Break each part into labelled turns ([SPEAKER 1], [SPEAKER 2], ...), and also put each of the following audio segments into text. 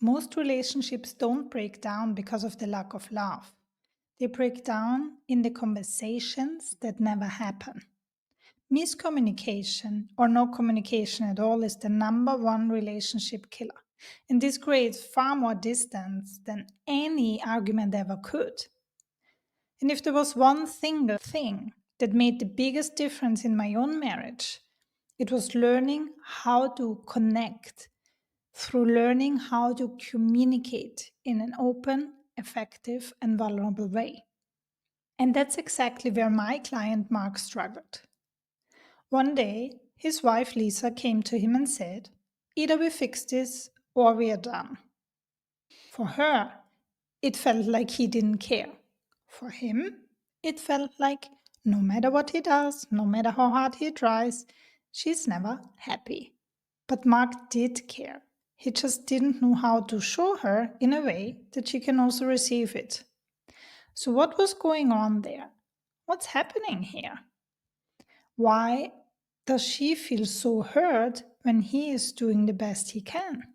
[SPEAKER 1] Most relationships don't break down because of the lack of love. They break down in the conversations that never happen. Miscommunication or no communication at all is the number one relationship killer. And this creates far more distance than any argument ever could. And if there was one single thing that made the biggest difference in my own marriage, it was learning how to connect through learning how to communicate in an open, effective, and vulnerable way. And that's exactly where my client Mark struggled. One day, his wife Lisa came to him and said, "Either we fix this or we are done." For her, it felt like he didn't care. For him, it felt like no matter what he does, no matter how hard he tries, she's never happy. But Mark did care. He just didn't know how to show her in a way that she can also receive it. So, what was going on there? What's happening here? Why does she feel so hurt when he is doing the best he can?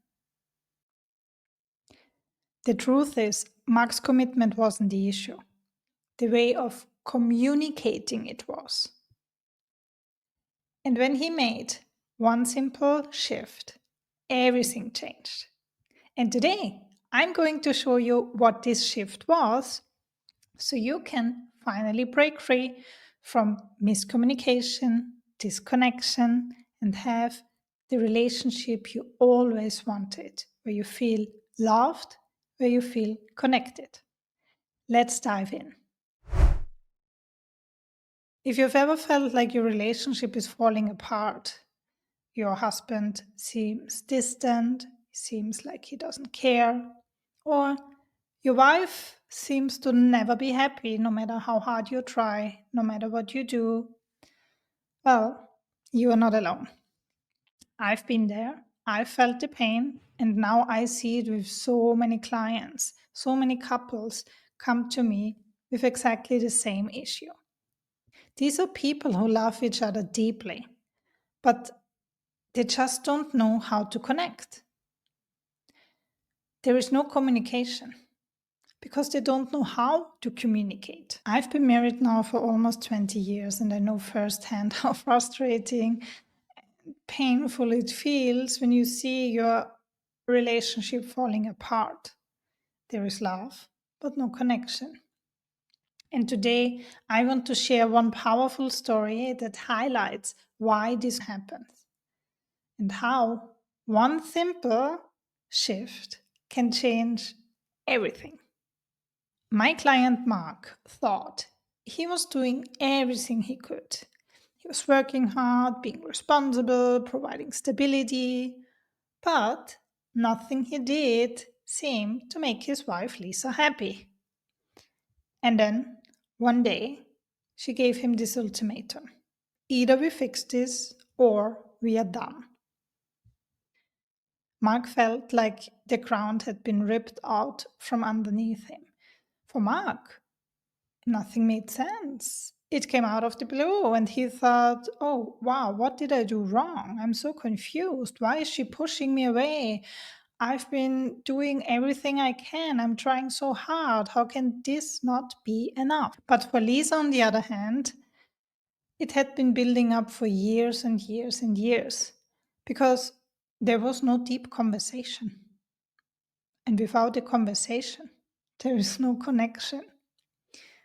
[SPEAKER 1] The truth is, Mark's commitment wasn't the issue. The way of communicating it was. And when he made one simple shift, everything changed. And today, I'm going to show you what this shift was so you can finally break free from miscommunication, disconnection, and have the relationship you always wanted, where you feel loved, where you feel connected. Let's dive in. If you've ever felt like your relationship is falling apart, your husband seems distant, seems like he doesn't care, or your wife seems to never be happy no matter how hard you try, no matter what you do, well, you are not alone. I've been there, I felt the pain, and now I see it with so many clients, so many couples come to me with exactly the same issue. These are people who love each other deeply, but they just don't know how to connect. There is no communication because they don't know how to communicate. I've been married now for almost 20 years and I know firsthand how frustrating, painful it feels when you see your relationship falling apart. There is love, but no connection. And today I want to share one powerful story that highlights why this happens and how one simple shift can change everything. My client Mark thought he was doing everything he could. He was working hard, being responsible, providing stability, but nothing he did seemed to make his wife Lisa happy. And then, one day, she gave him this ultimatum: either we fix this or we are done. Mark felt like the ground had been ripped out from underneath him. For Mark, nothing made sense. It came out of the blue, and he thought, oh, wow, what did I do wrong? I'm so confused. Why is she pushing me away? I've been doing everything I can. I'm trying so hard. How can this not be enough? But for Lisa, on the other hand, it had been building up for years and years and years because there was no deep conversation. And without a conversation, there is no connection.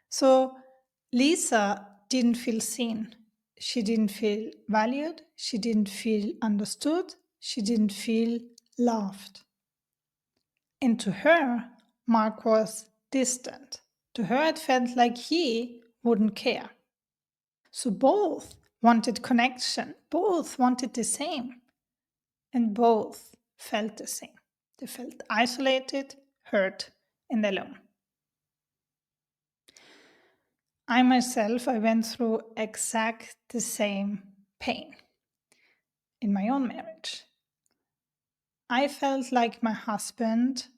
[SPEAKER 1] So Lisa didn't feel seen. She didn't feel valued. She didn't feel understood. She didn't feel loved. And to her, Mark was distant. To her, it felt like he wouldn't care. So both wanted connection, both wanted the same, and both felt the same. They felt isolated, hurt, and alone. I went through exact the same pain in my own marriage. I felt like my husband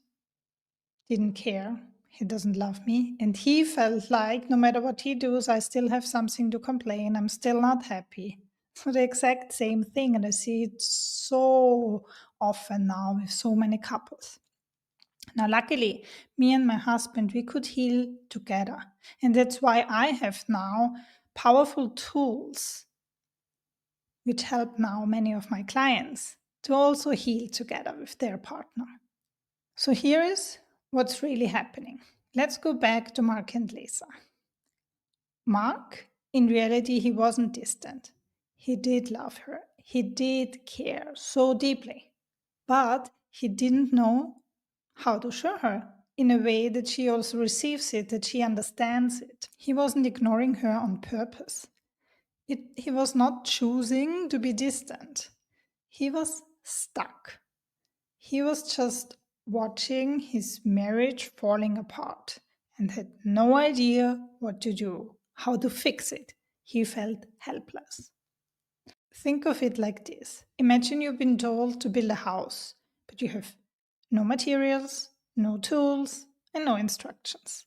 [SPEAKER 1] didn't care. He doesn't love me. And he felt like no matter what he does, I still have something to complain. I'm still not happy. So the exact same thing. And I see it so often now with so many couples. Now, luckily, me and my husband, we could heal together. And that's why I have now powerful tools which help now many of my clients to also heal together with their partner. So here is what's really happening. Let's go back to Mark and Lisa. Mark, in reality, he wasn't distant. He did love her. He did care so deeply. But he didn't know how to show her in a way that she also receives it, that she understands it. He wasn't ignoring her on purpose. He was not choosing to be distant. He was stuck. He was just watching his marriage falling apart and had no idea what to do, how to fix it. He felt helpless. Think of it like this. Imagine you've been told to build a house, but you have no materials, no tools, and no instructions.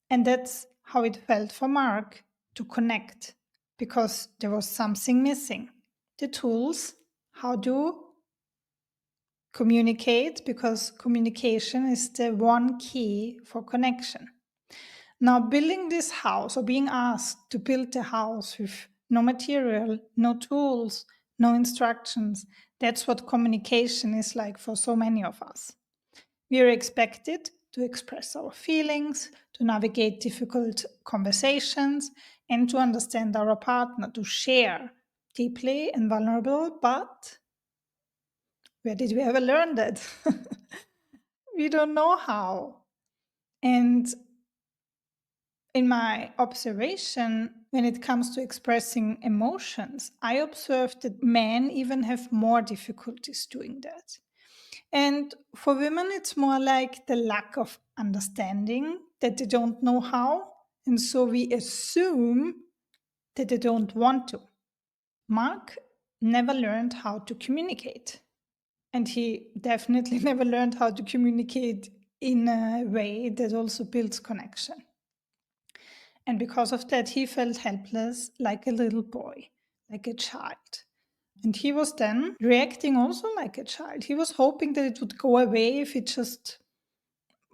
[SPEAKER 1] And that's how it felt for Mark to connect because there was something missing. The tools, how to communicate, because communication is the one key for connection. Now, building this house or being asked to build a house with no material, no tools, no instructions, that's what communication is like for so many of us. We are expected to express our feelings, to navigate difficult conversations, and to understand our partner, to share deeply and vulnerable. But where did we ever learn that? We don't know how. And in my observation, when it comes to expressing emotions, I observed that men even have more difficulties doing that. And for women, it's more like the lack of understanding that they don't know how. And so we assume that they don't want to. Mark never learned how to communicate. And he definitely never learned how to communicate in a way that also builds connection. And because of that, he felt helpless like a little boy, like a child. And he was then reacting also like a child. He was hoping that it would go away if he just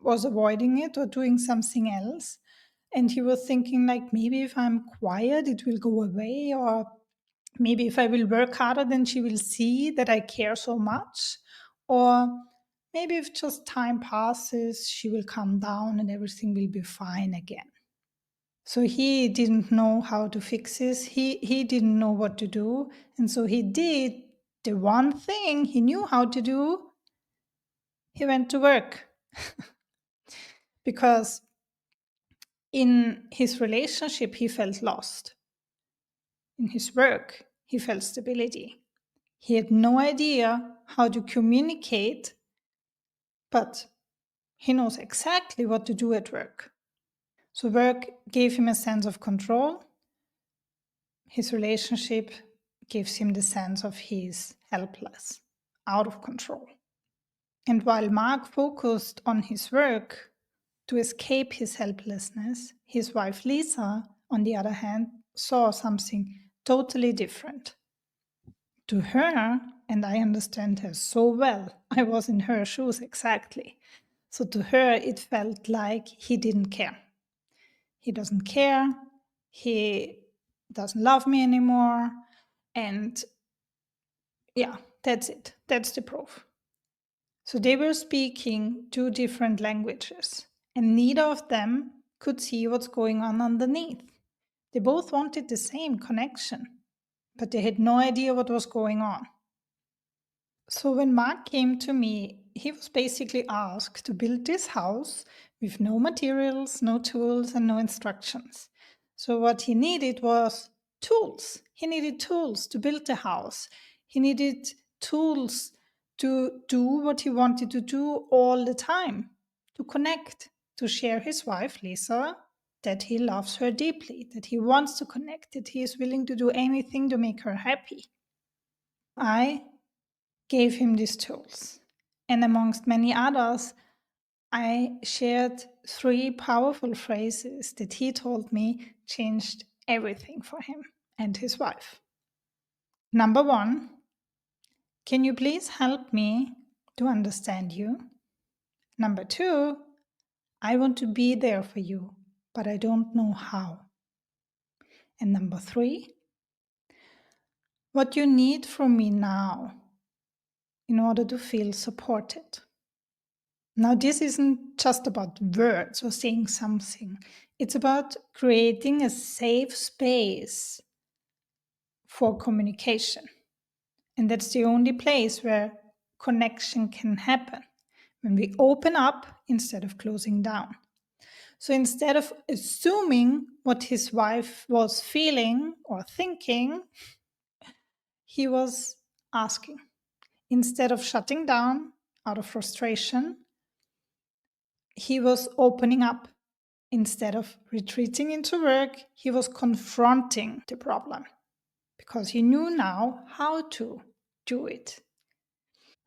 [SPEAKER 1] was avoiding it or doing something else. And he was thinking, like, maybe if I'm quiet, it will go away, or maybe if I will work harder, then she will see that I care so much. Or maybe if just time passes, she will calm down and everything will be fine again. So he didn't know how to fix this. He didn't know what to do. And so he did the one thing he knew how to do. He went to work because in his relationship, he felt lost. In his work, he felt stability. He had no idea how to communicate, but he knows exactly what to do at work. So work gave him a sense of control. His relationship gives him the sense of he's helpless, out of control. And while Mark focused on his work to escape his helplessness, his wife Lisa, on the other hand, saw something totally different. To her, and I understand her so well, I was in her shoes exactly. So to her, it felt like he didn't care. He doesn't care. He doesn't love me anymore. And yeah, that's it. That's the proof. So they were speaking two different languages, and neither of them could see what's going on underneath. They both wanted the same connection, but they had no idea what was going on. So when Mark came to me, he was basically asked to build this house with no materials, no tools, and no instructions. So what he needed was tools. He needed tools to build the house. He needed tools to do what he wanted to do all the time, to connect, to share his wife, Lisa, that he loves her deeply, that he wants to connect, that he is willing to do anything to make her happy. I gave him these tools. And amongst many others, I shared three powerful phrases that he told me changed everything for him and his wife. Number one, can you please help me to understand you? Number two, I want to be there for you, but I don't know how. And number three, what you need from me now in order to feel supported. Now, this isn't just about words or saying something, it's about creating a safe space for communication. And that's the only place where connection can happen, when we open up instead of closing down. So instead of assuming what his wife was feeling or thinking, he was asking. Instead of shutting down out of frustration, he was opening up. Instead of retreating into work, he was confronting the problem because he knew now how to do it.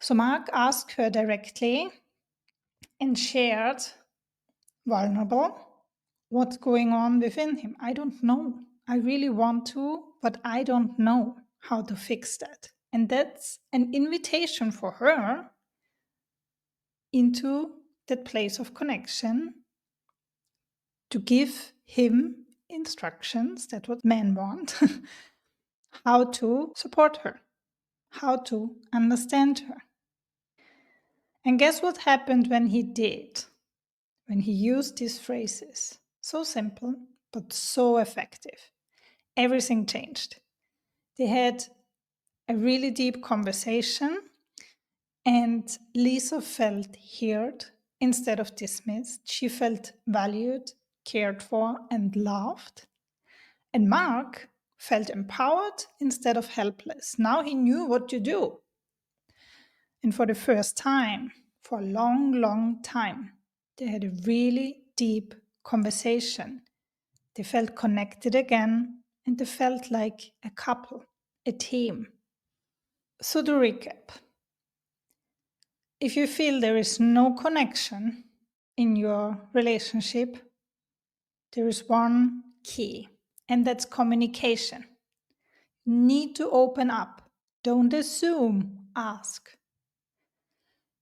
[SPEAKER 1] So Mark asked her directly and shared, vulnerable, what's going on within him. I don't know. I really want to, but I don't know how to fix that. And that's an invitation for her into that place of connection to give him instructions, that's what men want, how to support her, how to understand her. And guess what happened when he did? When he used these phrases? So simple, but so effective. Everything changed. They had a really deep conversation, and Lisa felt heard instead of dismissed. She felt valued, cared for, and loved. And Mark felt empowered instead of helpless. Now he knew what to do. And for the first time, for a long, long time, they had a really deep conversation. They felt connected again, and they felt like a couple, a team. So to recap, if you feel there is no connection in your relationship, there is one key, and that's communication. Need to open up. Don't assume, ask.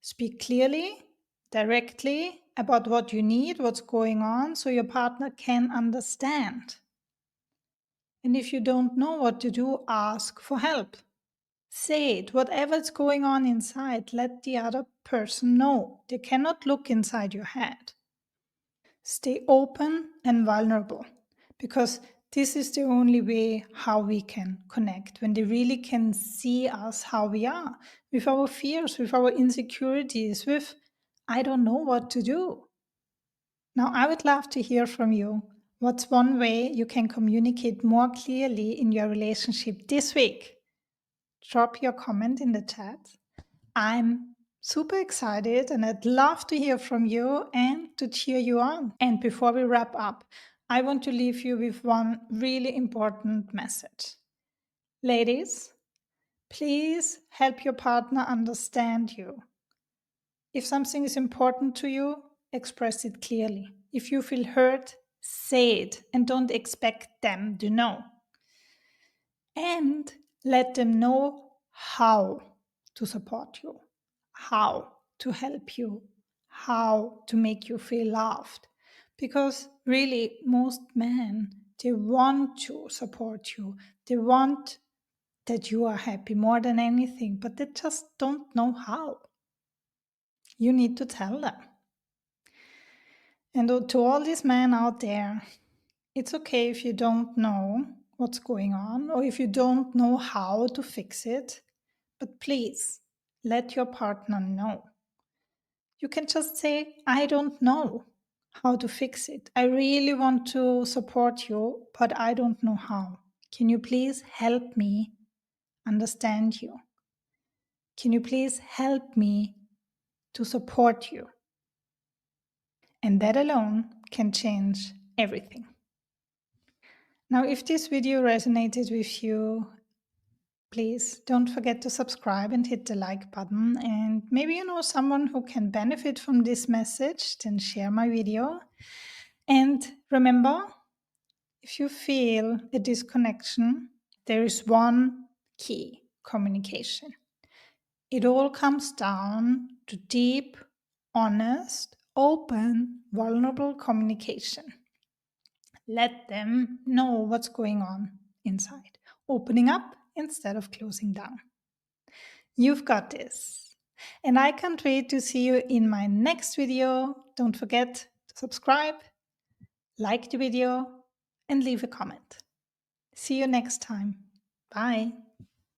[SPEAKER 1] Speak clearly, directly about what you need, what's going on, so your partner can understand. And if you don't know what to do, ask for help. Say it, whatever's going on inside, let the other person know. They cannot look inside your head. Stay open and vulnerable, because this is the only way how we can connect, when they really can see us how we are, with our fears, with our insecurities, with I don't know what to do. Now, I would love to hear from you. What's one way you can communicate more clearly in your relationship this week? Drop your comment in the chat. I'm super excited and I'd love to hear from you and to cheer you on. And before we wrap up, I want to leave you with one really important message. Ladies, please help your partner understand you. If something is important to you, express it clearly. If you feel hurt, say it and don't expect them to know. And let them know how to support you, how to help you, how to make you feel loved. Because really, most men, they want to support you. They want that you are happy more than anything, but they just don't know how. You need to tell them. And to all these men out there, it's okay if you don't know what's going on or if you don't know how to fix it, but please let your partner know. You can just say, I don't know how to fix it. I really want to support you, but I don't know how. Can you please help me understand you? Can you please help me to support you? And that alone can change everything. Now, if this video resonated with you, please don't forget to subscribe and hit the like button. And maybe you know someone who can benefit from this message, then share my video. And remember, if you feel a disconnection, there is one key: communication. It all comes down to deep, honest, open, vulnerable communication. Let them know what's going on inside, opening up instead of closing down. You've got this. And I can't wait to see you in my next video. Don't forget to subscribe, like the video, and leave a comment. See you next time. Bye.